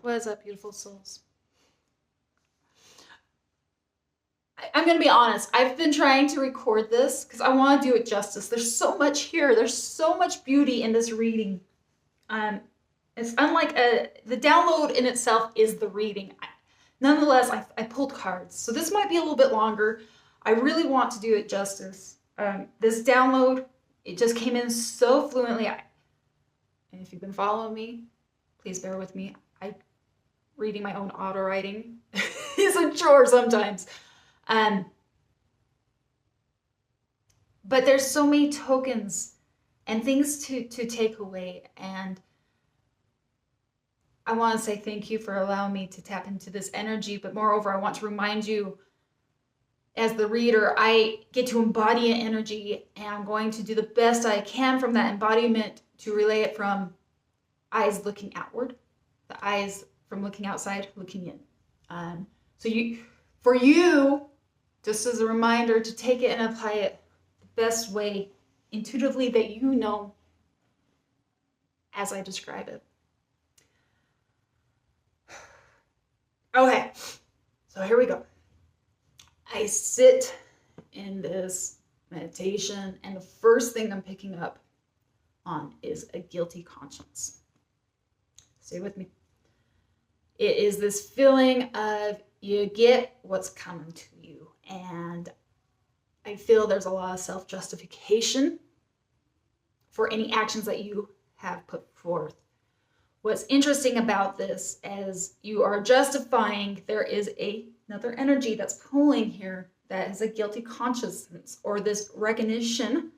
What is up, beautiful souls? I'm going to be honest. I've been trying to record this because I want to do it justice. There's so much here. There's so much beauty in this reading. It's unlike the download in itself is the reading. Nonetheless, I pulled cards. So this might be a little bit longer. I really want to do it justice. This download, it just came in so fluently. And if you've been following me, please bear with me. Reading my own auto writing is a chore sometimes. But there's so many tokens and things to take away. And I want to say thank you for allowing me to tap into this energy. But moreover, I want to remind you, as the reader, I get to embody an energy, and I'm going to do the best I can from that embodiment to relay it from eyes looking outward, the eyes from looking outside, looking in. For you, just as a reminder to take it and apply it the best way, intuitively, that you know as I describe it. Okay, so here we go. I sit in this meditation, and the first thing I'm picking up on is a guilty conscience. Stay with me. It is this feeling of you get what's coming to you. And I feel there's a lot of self-justification for any actions that you have put forth. What's interesting about this is you are justifying there is another energy that's pulling here that is a guilty consciousness, or this recognition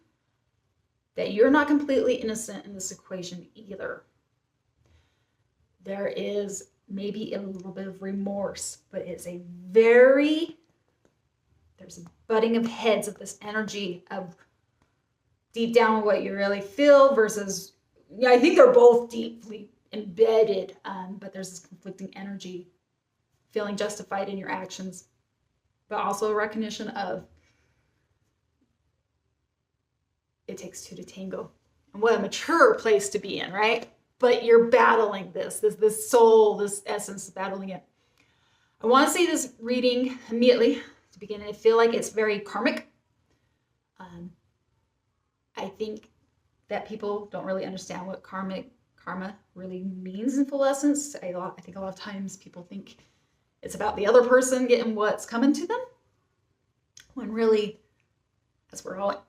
that you're not completely innocent in this equation either. There is maybe a little bit of remorse, but it's there's a butting of heads of this energy of deep down what you really feel versus, I think they're both deeply embedded, but there's this conflicting energy, feeling justified in your actions, but also a recognition of it takes two to tango. And what a mature place to be in, right? But you're battling this soul, this essence is battling it. I want to say this reading immediately to begin. I feel like it's very karmic. I think that people don't really understand what karma really means in full essence. I think a lot of times people think it's about the other person getting what's coming to them, when really, as we're all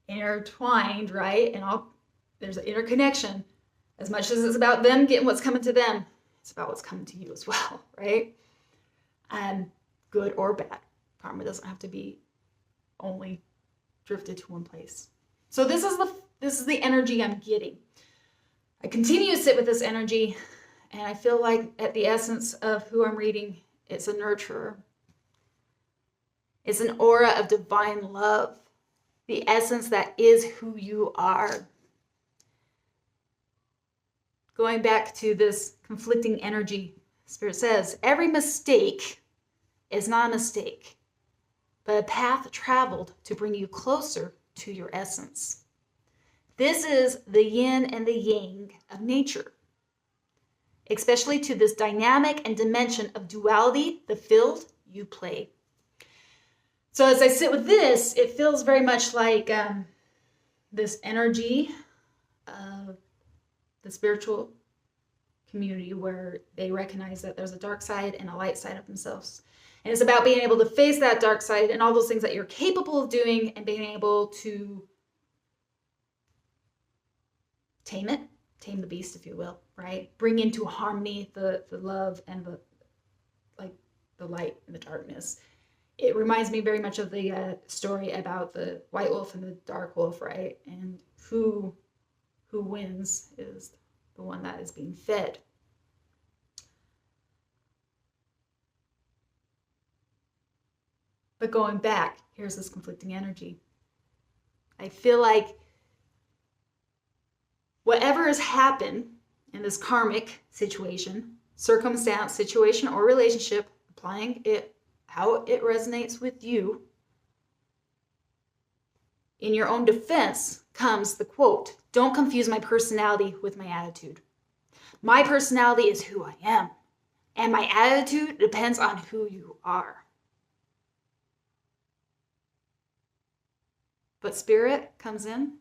intertwined, right? And there's an interconnection. As much as it's about them getting what's coming to them, it's about what's coming to you as well, right? Good or bad. Karma doesn't have to be only drifted to one place. So this is the energy I'm getting. I continue to sit with this energy, and I feel like at the essence of who I'm reading, it's a nurturer. It's an aura of divine love, the essence that is who you are. Going back to this conflicting energy, Spirit says, every mistake is not a mistake, but a path traveled to bring you closer to your essence. This is the yin and the yang of nature, especially to this dynamic and dimension of duality, the field you play. So as I sit with this, it feels very much like this energy of the spiritual community where they recognize that there's a dark side and a light side of themselves. And it's about being able to face that dark side and all those things that you're capable of doing, and being able to tame the beast, if you will, right? Bring into harmony the love and the light and the darkness. It reminds me very much of the story about the white wolf and the dark wolf, right? And who wins is the one that is being fed. But going back, here's this conflicting energy. I feel like whatever has happened in this karmic situation, circumstance, situation, or relationship, applying it how it resonates with you, in your own defense comes the quote, "Don't confuse my personality with my attitude." My personality is who I am. And my attitude depends on who you are. But spirit comes in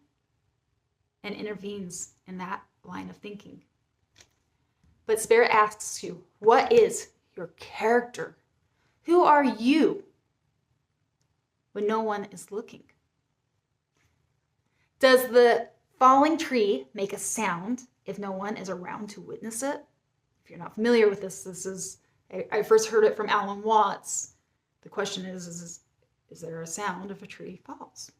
and intervenes in that line of thinking. But spirit asks you, what is your character? Who are you when no one is looking? Does the falling tree make a sound if no one is around to witness it? If you're not familiar with this, I first heard it from Alan Watts. The question is there a sound if a tree falls?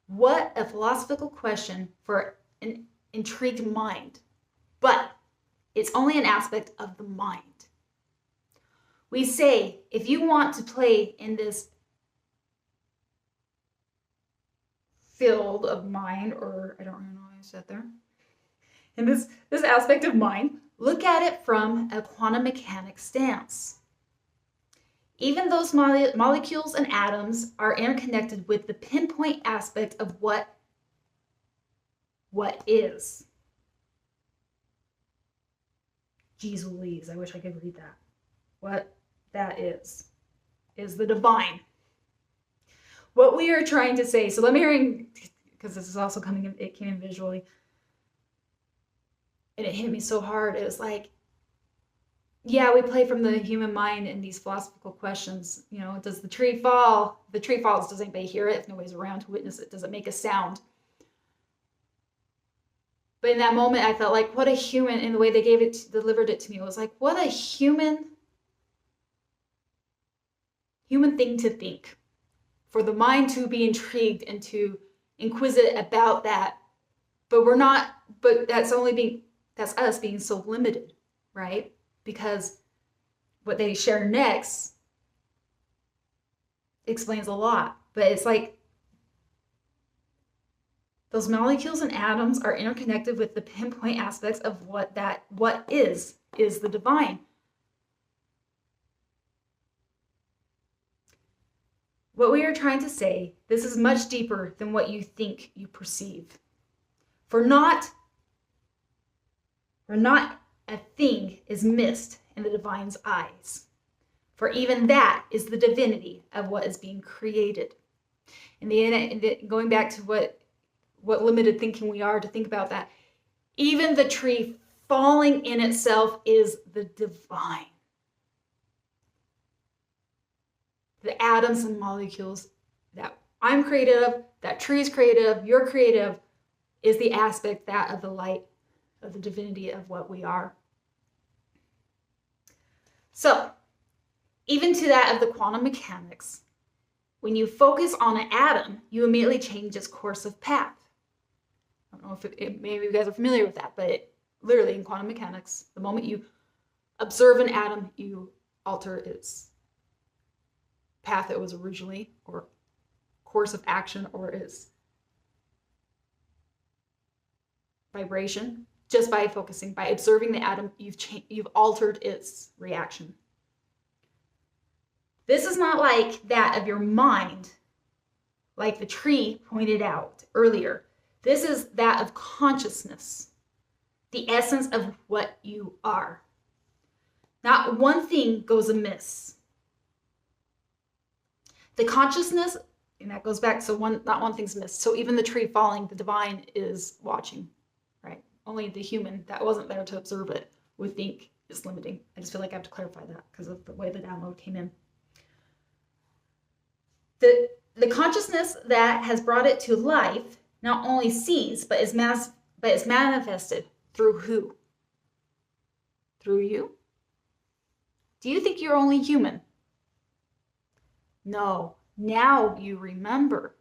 What a philosophical question for an intrigued mind. But it's only an aspect of the mind. We say, if you want to play in this field of mind, or I don't really know why I said there, in this aspect of mind, look at it from a quantum mechanics stance. Even those molecules and atoms are interconnected with the pinpoint aspect of what is. Jeez Louise, I wish I could read that. What that is the divine. What we are trying to say, so let me ring, because this is also coming in, it came in visually, and it hit me so hard. It was like, yeah, we play from the human mind in these philosophical questions. You know, does the tree fall? If the tree falls, does anybody hear it? If nobody's around to witness it, does it make a sound? But in that moment, I felt like, what a human, in the way they delivered it to me, it was like, what a human thing to think. For the mind to be intrigued and to inquisitive about that. But that's us being so limited, right? Because what they share next explains a lot. But it's like those molecules and atoms are interconnected with the pinpoint aspects of what is the divine. What we are trying to say, this is much deeper than what you think you perceive. For not a thing is missed in the divine's eyes. For even that is the divinity of what is being created. Going back to what limited thinking we are to think about that, even the tree falling in itself is the divine. The atoms and molecules that I'm creative, that tree is creative, you're creative, is the aspect that of the light, of the divinity of what we are. So, even to that of the quantum mechanics, when you focus on an atom, you immediately change its course of path. I don't know if maybe you guys are familiar with that, but literally in quantum mechanics, the moment you observe an atom, you alter its path it was originally, or course of action, or its vibration, just by focusing, by observing the atom, you've altered its reaction. This is not like that of your mind, like the tree pointed out earlier. This is that of consciousness, the essence of what you are. Not one thing goes amiss. The consciousness, and that goes back, so not one thing's missed. So even the tree falling, the divine is watching, right? Only the human that wasn't there to observe it would think is limiting. I just feel like I have to clarify that because of the way the download came in. The consciousness that has brought it to life not only sees, but is manifested through who? Through you? Do you think you're only human? No, now you remember.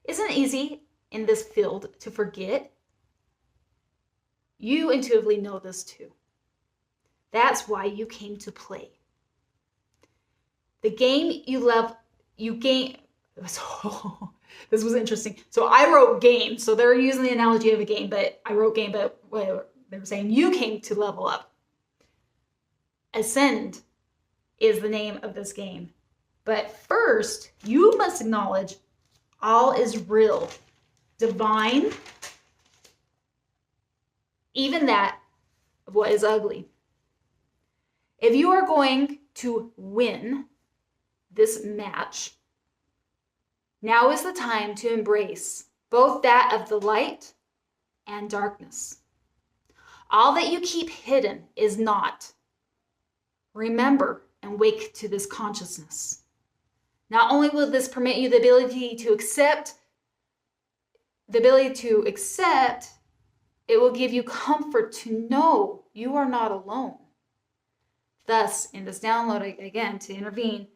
Isn't it easy in this field to forget? You intuitively know this too. That's why you came to play. The game you gain. So, this was interesting. So I wrote game. So they're using the analogy of a game, but I wrote game, but they were saying you came to level up. Ascend is the name of this game. But first, you must acknowledge all is real. divine, even that of what is ugly. If you are going to win this match, now is the time to embrace both that of the light and darkness. All that you keep hidden is not. Remember and wake to this consciousness. Not only will this permit you the ability to accept, it will give you comfort to know you are not alone. Thus, in this download, again, to intervene,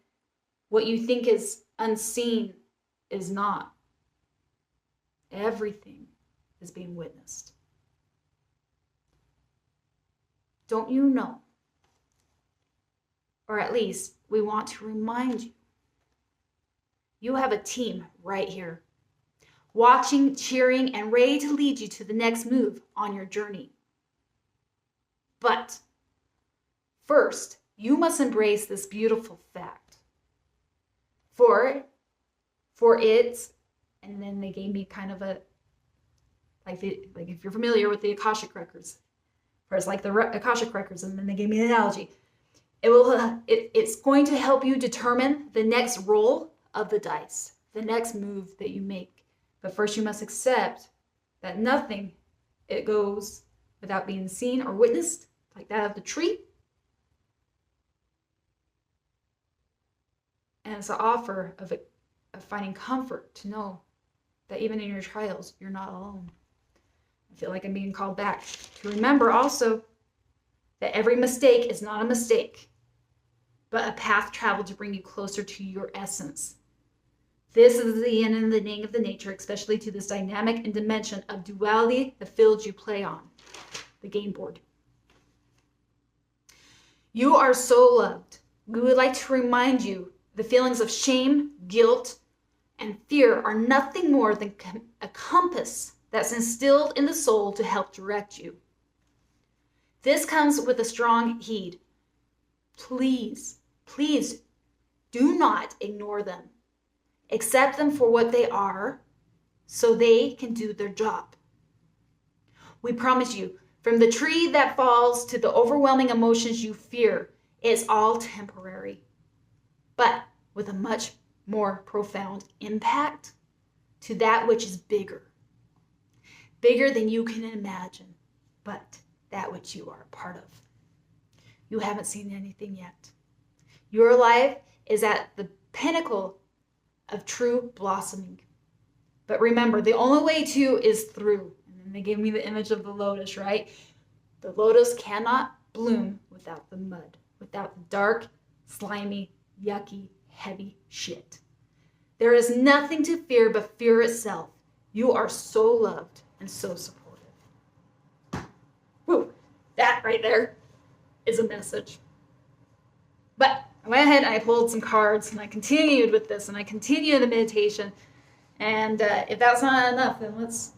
what you think is unseen is not. Everything is being witnessed. Don't you know? Or at least we want to remind you. You have a team right here, watching, cheering, and ready to lead you to the next move on your journey. But first, you must embrace this beautiful fact. For it's, and then they gave me kind of a, like if you're familiar with the Akashic records, or it's like the Akashic records, and then they gave me an analogy. It's going to help you determine the next roll of the dice, the next move that you make. But first you must accept that nothing, it goes without being seen or witnessed, like that of the tree. And it's an offer of finding comfort to know that even in your trials, you're not alone. I feel like I'm being called back to remember also that every mistake is not a mistake, but a path traveled to bring you closer to your essence. This is the yin and the yang of the nature, especially to this dynamic and dimension of duality, the field you play on, the game board. You are so loved. We would like to remind you the feelings of shame, guilt, and fear are nothing more than a compass that's instilled in the soul to help direct you. This comes with a strong heed. Please do not ignore them. Accept them for what they are so they can do their job. We promise you, from the tree that falls to the overwhelming emotions you fear, it's all temporary, but with a much more profound impact to that which is bigger than you can imagine, but that which you are a part of. You haven't seen anything yet. Your life is at the pinnacle of true blossoming. But remember, the only way to is through. And then they gave me the image of the lotus, right? The lotus cannot bloom without the mud, without the dark, slimy, yucky, heavy shit. There is nothing to fear but fear itself. You are so loved and so supportive. Woo, that right there is a message. But I went ahead and I pulled some cards and I continued with this and I continued the meditation. And if that's not enough, then let's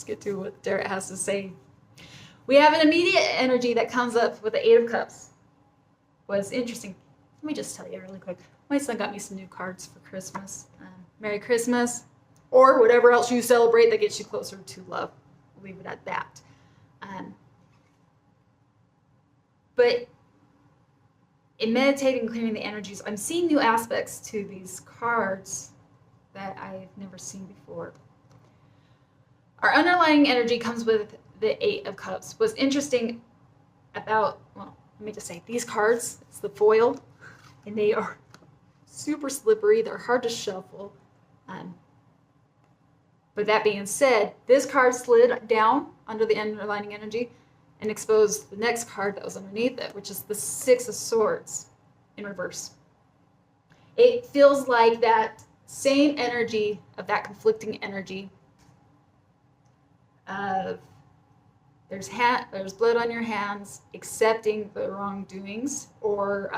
get to what Derek has to say. We have an immediate energy that comes up with the Eight of Cups. What's interesting, let me just tell you really quick. My son got me some new cards for Christmas. Merry Christmas, or whatever else you celebrate that gets you closer to love. We'll leave it at that. But in meditating and clearing the energies, I'm seeing new aspects to these cards that I've never seen before. Our underlying energy comes with the Eight of Cups. What's interesting about, well, let me just say, these cards, it's the foil, and they are super slippery. They're hard to shuffle. But that being said, this card slid down under the underlying energy and exposed the next card that was underneath it, which is the Six of Swords in reverse. It feels like that same energy of that conflicting energy of there's blood on your hands, accepting the wrongdoings, or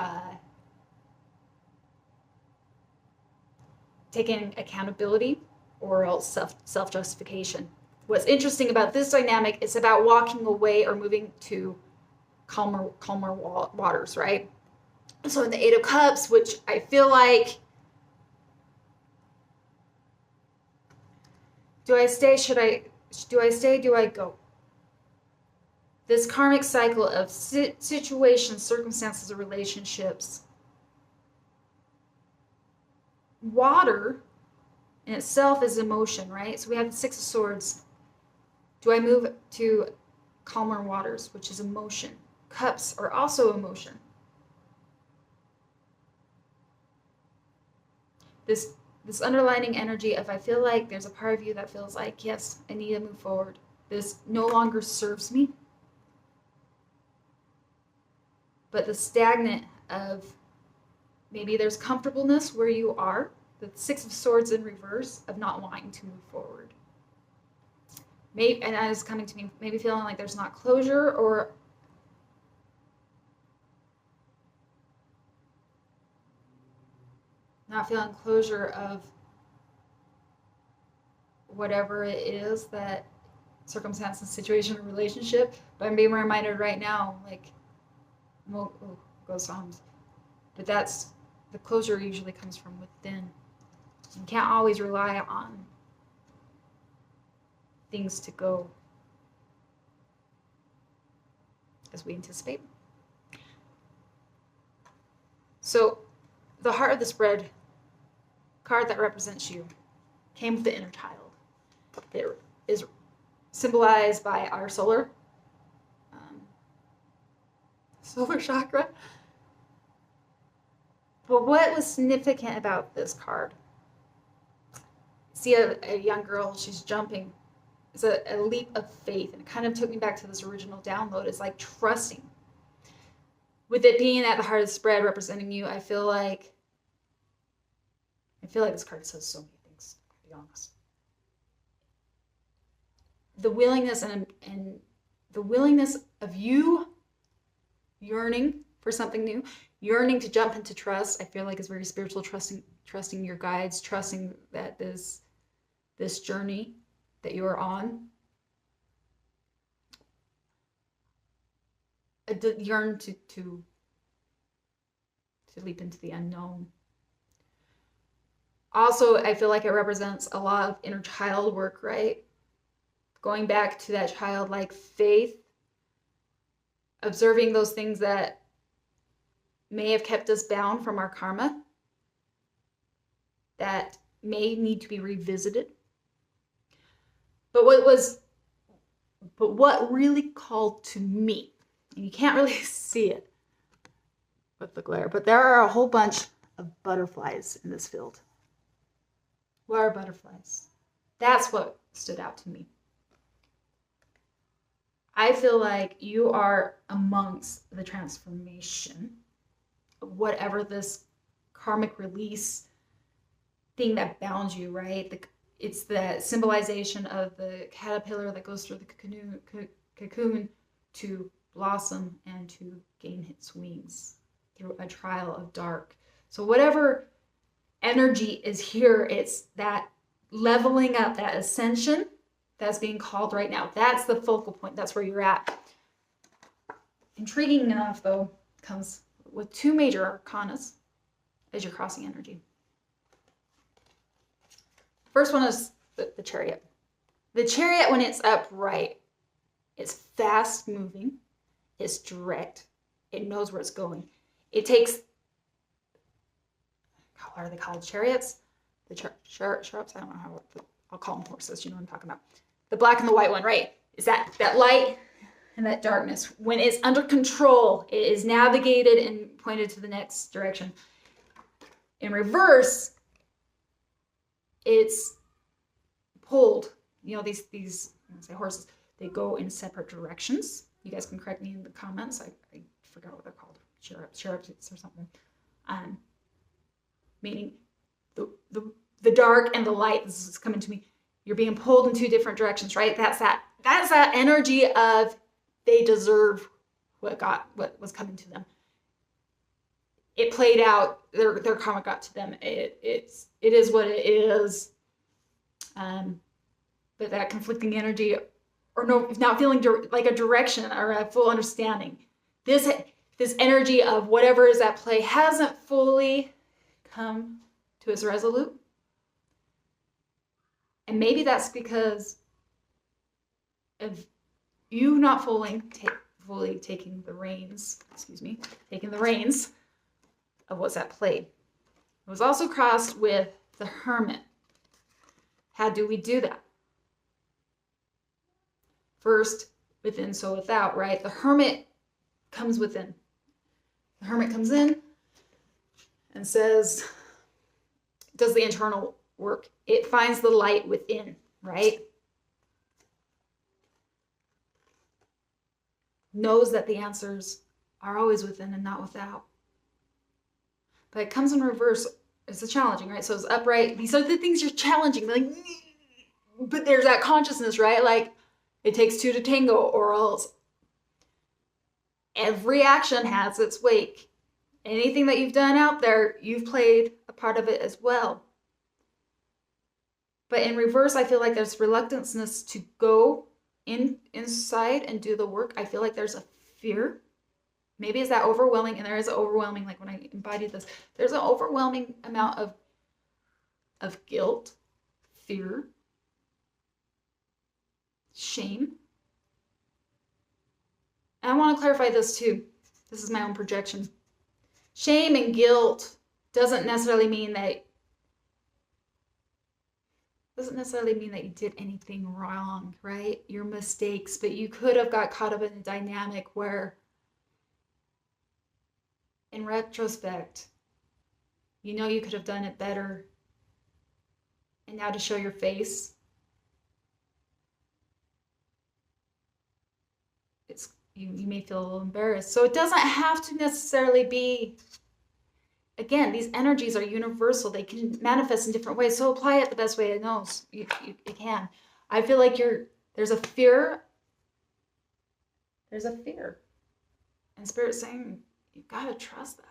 taking accountability, or else self-justification. What's interesting about this dynamic is about walking away or moving to calmer waters, right? So in the Eight of Cups, which I feel like Do I stay? Do I go? This karmic cycle of situations, circumstances, or relationships. Water in itself is emotion, right? So we have the Six of Swords. Do I move to calmer waters, which is emotion? Cups are also emotion. This underlining energy of, I feel like there's a part of you that feels like, yes, I need to move forward. This no longer serves me. But the stagnant of, maybe there's comfortableness where you are. The Six of Swords in reverse of not wanting to move forward. Maybe, and that is coming to me, maybe feeling like there's not closure, or not feeling closure of whatever it is, that circumstance, situation, or relationship. But I'm being reminded right now, like, well, goes Psalms. But that's, the closure usually comes from within. You can't always rely on things to go as we anticipate. So the heart of the spread card that represents you came with the inner child. It is symbolized by our solar chakra. But what was significant about this card? See a young girl, she's jumping. It's a leap of faith, and it kind of took me back to this original download. It's like trusting. With it being at the heart of the spread representing you, I feel like this card says so many things, to be honest. The willingness and the willingness of you yearning for something new, yearning to jump into trust, I feel like is very spiritual, trusting your guides, trusting that this journey that you are on, yearn to leap into the unknown. Also, I feel like it represents a lot of inner child work, right? Going back to that childlike faith, observing those things that may have kept us bound from our karma, that may need to be revisited. But what really called to me, and you can't really see it with the glare, but there are a whole bunch of butterflies in this field. What are butterflies? That's what stood out to me. I feel like you are amongst the transformation of whatever this karmic release thing that bound you, right? It's the symbolization of the caterpillar that goes through the cocoon to blossom and to gain its wings through a trial of dark. So whatever energy is here, it's that leveling up, that ascension that's being called right now. That's the focal point. That's where you're at. Intriguing enough, though, comes with two major arcanas as you're crossing energy. First one is the Chariot. The Chariot, when it's upright, it's fast moving, it's direct, it knows where it's going. It takes, what are they called? Chariots? The sharps? I don't know how, I'll call them horses, you know what I'm talking about. The black and the white one, right? Is that light and that darkness. When it's under control, it is navigated and pointed to the next direction. In reverse, it's pulled. You know, these I'm gonna say horses, they go in separate directions. You guys can correct me in the comments. I forgot what they're called. Sharps or something. Meaning the dark and the light, this is coming to me. You're being pulled in two different directions, right? That's that energy of they deserve what was coming to them. It played out, their karma got to them. It is what it is. But that conflicting energy, or not feeling like a direction or a full understanding. This energy of whatever is at play hasn't fully come to its resolute. And maybe that's because of you not fully taking the reins, taking the reins of what's at play. It was also crossed with the Hermit. How do we do that? First, within, so without, right? The Hermit comes within. The Hermit comes in and says, does the internal work. It finds the light within, right? Knows that the answers are always within and not without. But it comes in reverse. It's challenging, right? So it's upright. These are the things you're challenging. Like, but there's that consciousness, right? Like, it takes two to tango, or else every action has its wake. Anything that you've done out there, you've played a part of it as well. But in reverse, I feel like there's reluctance to go inside and do the work. I feel like there's a fear. Maybe it's that overwhelming, and there is an overwhelming, like when I embodied this, there's an overwhelming amount of guilt, fear, shame. And I want to clarify this too. This is my own projection. Shame and guilt doesn't necessarily mean that you did anything wrong, right? Your mistakes, but you could have got caught up in a dynamic where, in retrospect, you know you could have done it better. And now to show your face, you may feel a little embarrassed. So it doesn't have to necessarily be, again, these energies are universal. They can manifest in different ways. So apply it the best way it knows you can. I feel like there's a fear. There's a fear. And Spirit's saying, you've got to trust that.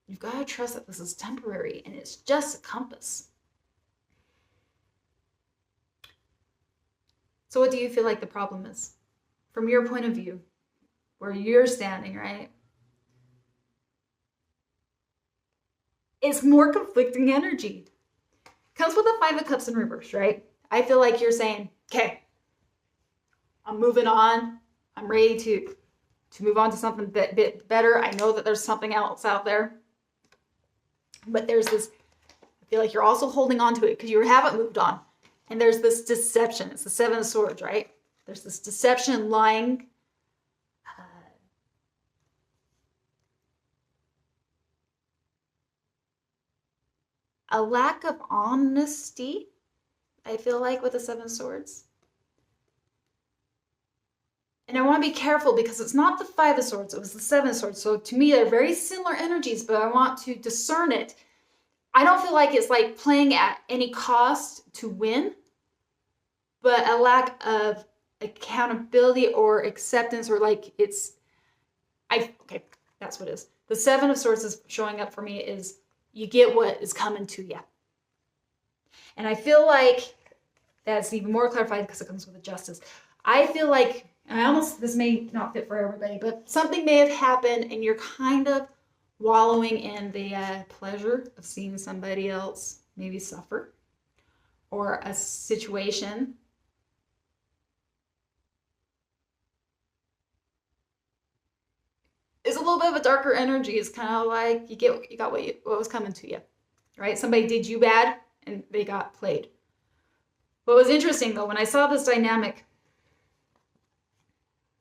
You've got to trust that this is temporary and it's just a compass. So what do you feel like the problem is? From your point of view, where you're standing, right? It's more conflicting energy. Comes with a 5 of Cups in reverse, right? I feel like you're saying, okay, I'm moving on. I'm ready to move on to something a bit better. I know that there's something else out there. But there's this, I feel like you're also holding on to it because you haven't moved on. And there's this deception. It's the 7 of Swords, right? There's this deception, lying, a lack of honesty, I feel like, with the 7 of Swords. And I want to be careful because it's not the 5 of Swords, it was the 7 of Swords. So to me, they're very similar energies, but I want to discern it. I don't feel like it's like playing at any cost to win, but a lack of accountability or acceptance, or like okay, that's what it is. The 7 of Swords is showing up for me is you get what is coming to you. And I feel like that's even more clarified because it comes with the Justice. I feel like, and this may not fit for everybody, but something may have happened and you're kind of wallowing in the pleasure of seeing somebody else maybe suffer, or a situation is a little bit of a darker energy. It's kind of like you got what was coming to you, right? Somebody did you bad and they got played. What was interesting though, when I saw this dynamic,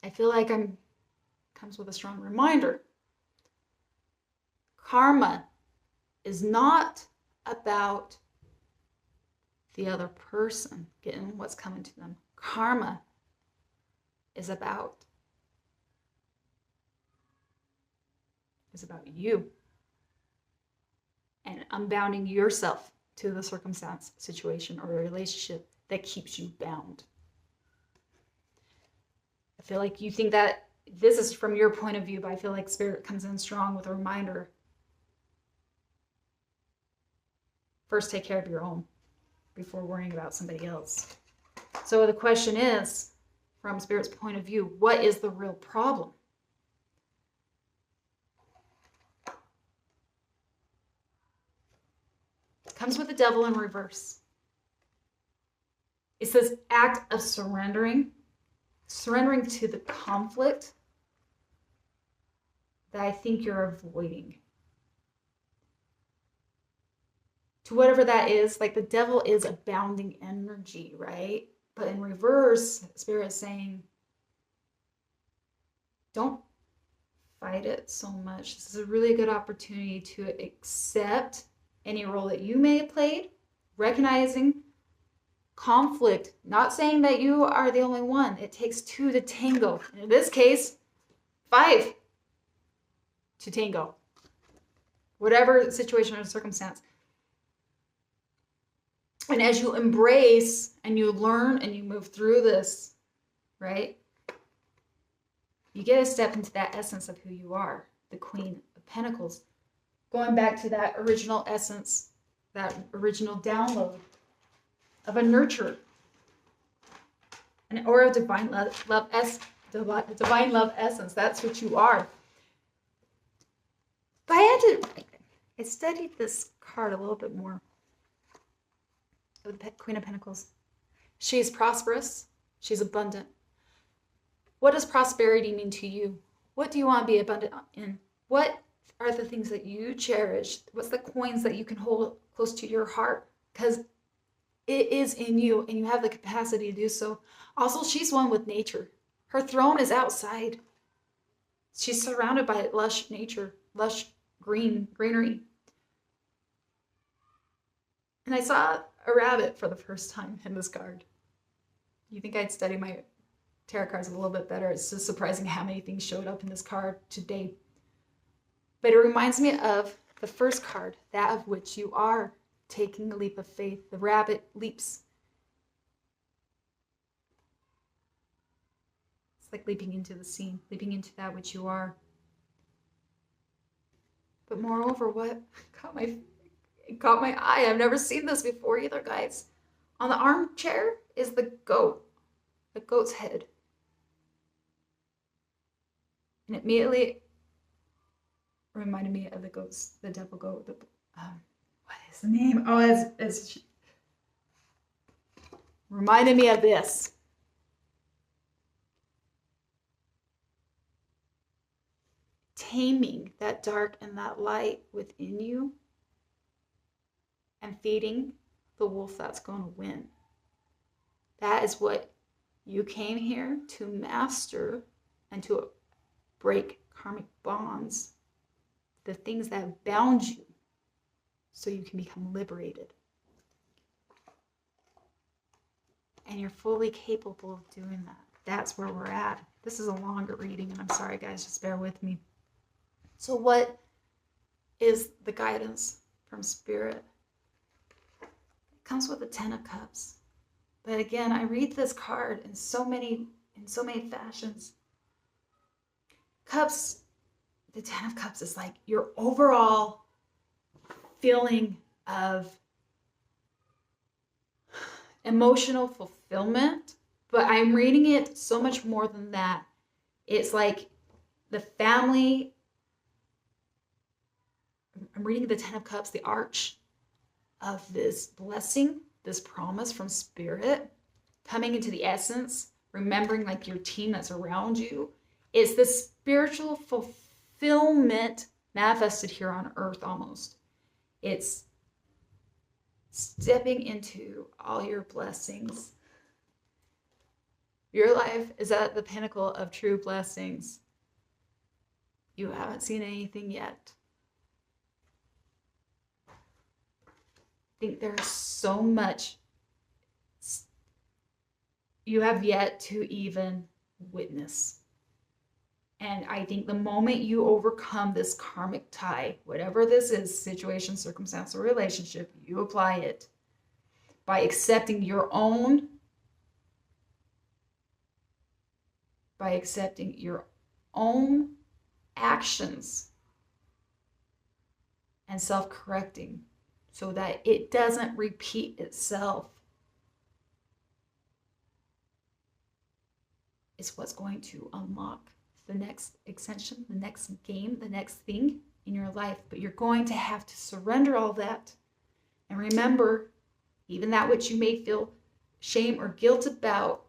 I feel like comes with a strong reminder. Karma is not about the other person getting what's coming to them. Karma is about you and unbounding yourself to the circumstance, situation, or a relationship that keeps you bound. I feel like you think that this is from your point of view, but I feel like Spirit comes in strong with a reminder. First, take care of your own before worrying about somebody else. So the question is, from Spirit's point of view, what is the real problem? Comes with the Devil in reverse. It's this act of surrendering to the conflict that I think you're avoiding. To whatever that is, like the devil is abounding energy, right? But in reverse, Spirit is saying, don't fight it so much. This is a really good opportunity to accept any role that you may have played, recognizing conflict, not saying that you are the only one. It takes two to tango. And in this case, 5 to tango. Whatever situation or circumstance. And as you embrace and you learn and you move through this, right? You get to step into that essence of who you are, the Queen of Pentacles. Going back to that original essence, that original download of a nurturer, or a divine love essence. That's what you are. But I studied this card a little bit more. The Queen of Pentacles. She's prosperous. She's abundant. What does prosperity mean to you? What do you want to be abundant in? What are the things that you cherish? What's the coins that you can hold close to your heart? Because it is in you and you have the capacity to do so. Also, she's one with nature. Her throne is outside. She's surrounded by lush nature, lush greenery. And I saw a rabbit for the first time in this card. You think I'd study my tarot cards a little bit better? It's just surprising how many things showed up in this card today. But it reminds me of the first card, that of which you are taking a leap of faith. The rabbit leaps. It's like leaping into the scene, leaping into that which you are. But moreover, what caught my eye, I've never seen this before either, guys. On the armchair is the goat, the goat's head. And it immediately reminded me of the goats, the devil goat. What is the name? Oh, it's reminded me of this. Taming that dark and that light within you and feeding the wolf that's going to win. That is what you came here to master and to break karmic bonds, the things that bound you, so you can become liberated. And you're fully capable of doing that. That's where we're at. This is a longer reading, and I'm sorry, guys, just bear with me. So what is the guidance from Spirit? It comes with the 10 of Cups. But again, I read this card in so many fashions. Cups, the 10 of Cups is like your overall feeling of emotional fulfillment, but I'm reading it so much more than that. It's like the family. I'm reading the 10 of Cups, the arch of this blessing, this promise from Spirit, coming into the essence, remembering like your team that's around you. It's the spiritual fulfillment manifested here on earth almost. It's stepping into all your blessings. Your life is at the pinnacle of true blessings. You haven't seen anything yet. I think there's so much you have yet to even witness. And I think the moment you overcome this karmic tie, whatever this is, situation, circumstance, or relationship, you apply it by accepting your own, actions and self-correcting so that it doesn't repeat itself. It's what's going to unlock the next extension, the next game, the next thing in your life. But you're going to have to surrender all that. And remember, even that which you may feel shame or guilt about,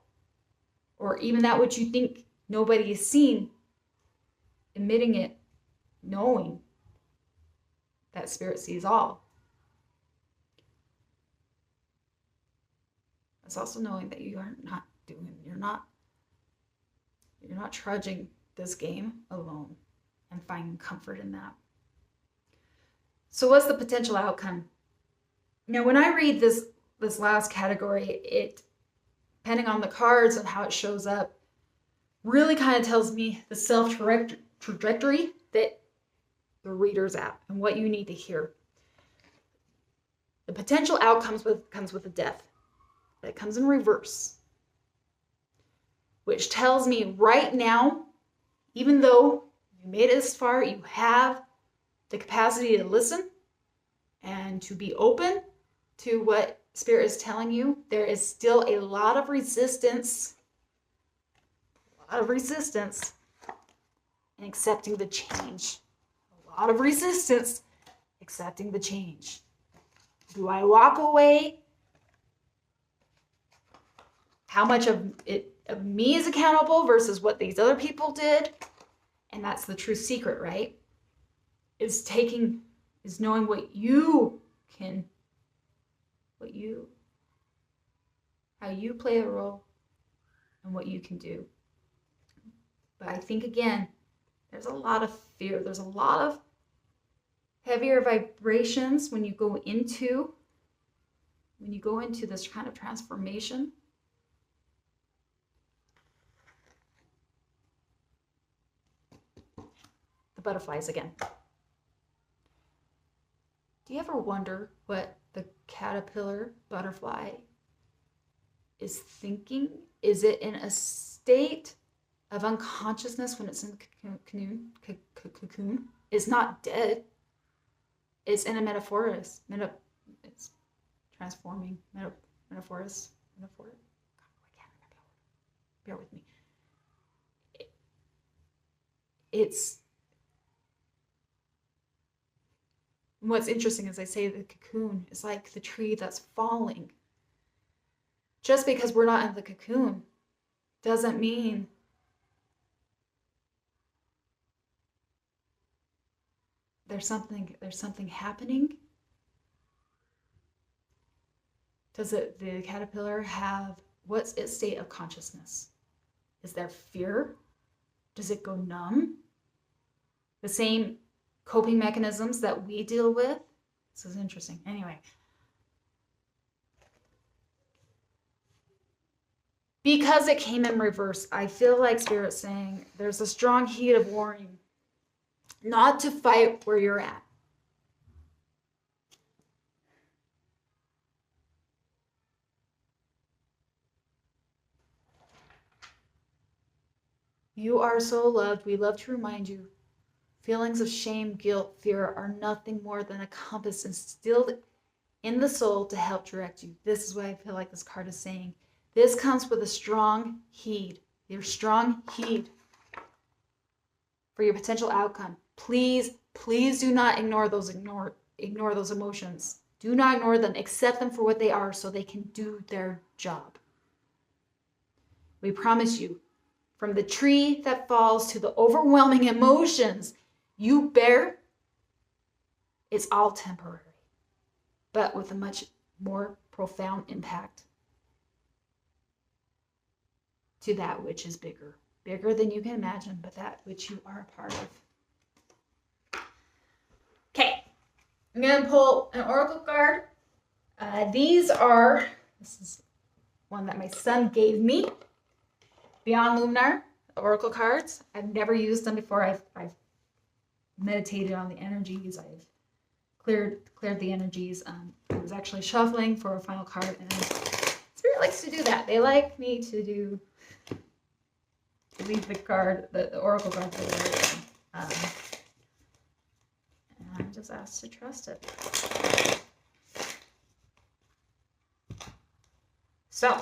or even that which you think nobody has seen, admitting it, knowing that Spirit sees all. It's also knowing that you are not you're not trudging this game alone, and finding comfort in that. So what's the potential outcome? Now, when I read this last category, it, depending on the cards and how it shows up, really kind of tells me the self-trajectory that the reader's at and what you need to hear. The potential outcomes comes with a death. That comes in reverse, which tells me right now, even though you made it this far, you have the capacity to listen and to be open to what Spirit is telling you. There is still a lot of resistance in accepting the change. A lot of resistance accepting the change. Do I walk away? How much of me is accountable versus what these other people did? And that's the true secret, right? Is knowing what you can, how you play a role and what you can do. But I think, again, there's a lot of fear. There's a lot of heavier vibrations when you go into this kind of transformation. The butterflies again. Do you ever wonder what the caterpillar butterfly is thinking? Is it in a state of unconsciousness when it's in the cocoon? It's not dead. It's in a metaphorus. It's transforming. Metaphorus. Metaphor. I can't remember. Bear with me. It's. What's interesting is I say the cocoon is like the tree that's falling. Just because we're not in the cocoon doesn't mean there's something happening. Does the caterpillar have, what's its state of consciousness? Is there fear? Does it go numb? The same coping mechanisms that we deal with. This is interesting. Anyway. Because it came in reverse, I feel like Spirit's saying there's a strong heat of warning not to fight where you're at. You are so loved. We love to remind you. Feelings of shame, guilt, fear are nothing more than a compass instilled in the soul to help direct you. This is what I feel like this card is saying. This comes with a strong heed. Your strong heed for your potential outcome. Please, please do not ignore those emotions. Do not ignore them. Accept them for what they are so they can do their job. We promise you, from the tree that falls to the overwhelming emotions you bear, it's all temporary, but with a much more profound impact to that which is bigger than you can imagine, but that which you are a part of. Okay, I'm going to pull an oracle card. This is one that my son gave me. Beyond Luminar, oracle cards. I've never used them before. I've meditated on the energies. I've cleared the energies. I was actually shuffling for a final card, and Spirit likes to do that. They like me to leave the oracle card for the and I'm just asked to trust it. So,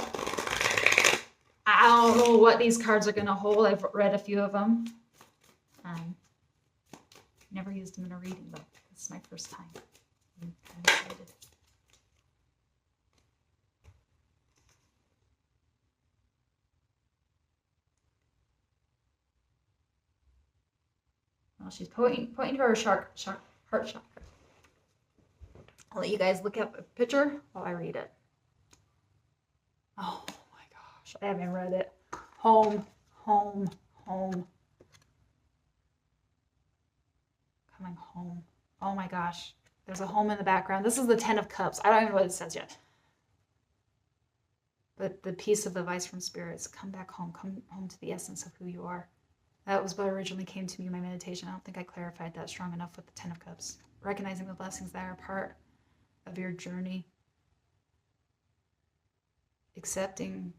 I don't know what these cards are going to hold. I've read a few of them. Never used them in a reading, though. This is my first time. I'm excited. Well, she's pointing to her heart chakra. I'll let you guys look at the picture while I read it. Oh my gosh, I haven't read it. Home, home, home. Coming home. Oh my gosh. There's a home in the background. This is the 10 of Cups. I don't even know what it says yet. But the piece of advice from spirits, come back home. Come home to the essence of who you are. That was what originally came to me in my meditation. I don't think I clarified that strong enough with the 10 of Cups. Recognizing the blessings that are part of your journey. Accepting.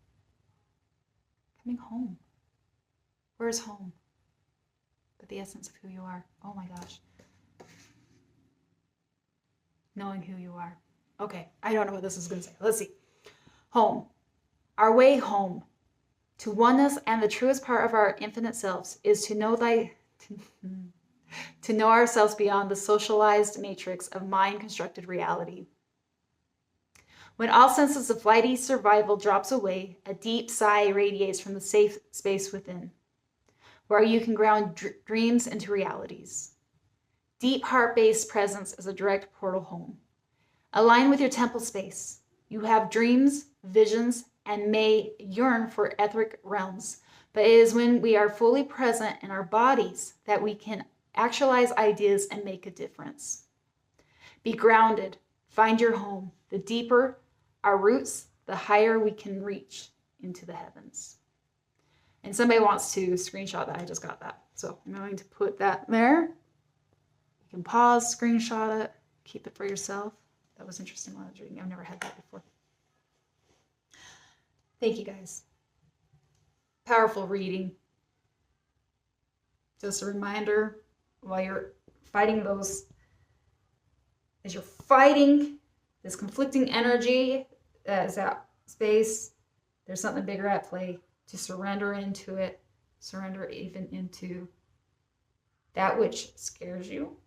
Coming home. Where's home? But the essence of who you are. Oh my gosh. Knowing who you are. Okay, I don't know what this is going to say. Let's see. Home. Our way home to oneness and the truest part of our infinite selves is to know to know ourselves beyond the socialized matrix of mind-constructed reality. When all senses of flighty survival drops away, a deep sigh radiates from the safe space within, where you can ground dreams into realities. Deep heart-based presence is a direct portal home. Align with your temple space. You have dreams, visions, and may yearn for etheric realms. But it is when we are fully present in our bodies that we can actualize ideas and make a difference. Be grounded. Find your home. The deeper our roots, the higher we can reach into the heavens. And somebody wants to screenshot that. I just got that. So I'm going to put that there. You can pause, screenshot it, keep it for yourself. That was interesting while I was reading. I've never had that before. Thank you, guys. Powerful reading. Just a reminder, while you're fighting those, as you're fighting this conflicting energy that is at space, there's something bigger at play. To surrender into it, surrender even into that which scares you,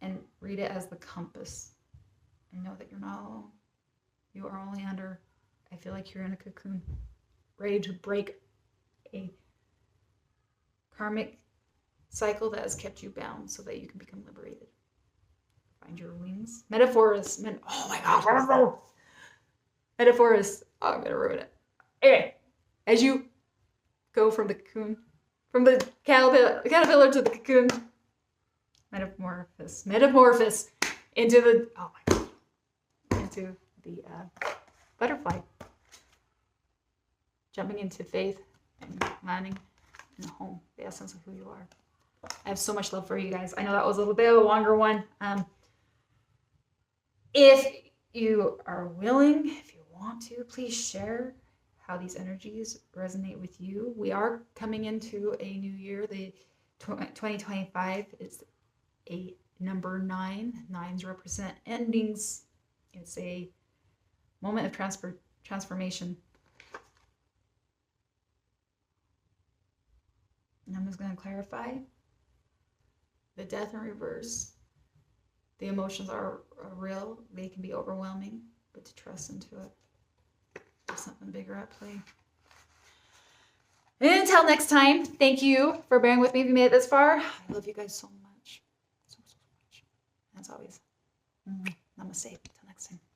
and read it as the compass. And know that you're not alone. You are only under, I feel like you're in a cocoon, ready to break a karmic cycle that has kept you bound so that you can become liberated. Find your wings. Metaphorist. Oh my gosh, what is that? Metaphorist. Oh, I'm going to ruin it. Anyway, as you go from the cocoon, from the caterpillar to the cocoon, metamorphosis into the, oh my God, into the butterfly. Jumping into faith and landing in home, the essence of who you are. I have so much love for you guys. I know that was a little bit of a longer one. If you are willing, if you want to, please share how these energies resonate with you. We are coming into a new year. The 2025 is a number 9. 9s represent endings. It's a moment of transformation. And I'm just going to clarify the death in reverse. The emotions are real. They can be overwhelming, but to trust into it. There's something bigger at play. And until next time, thank you for bearing with me if you made it this far. I love you guys so much. So much. As always, namaste. Until next time.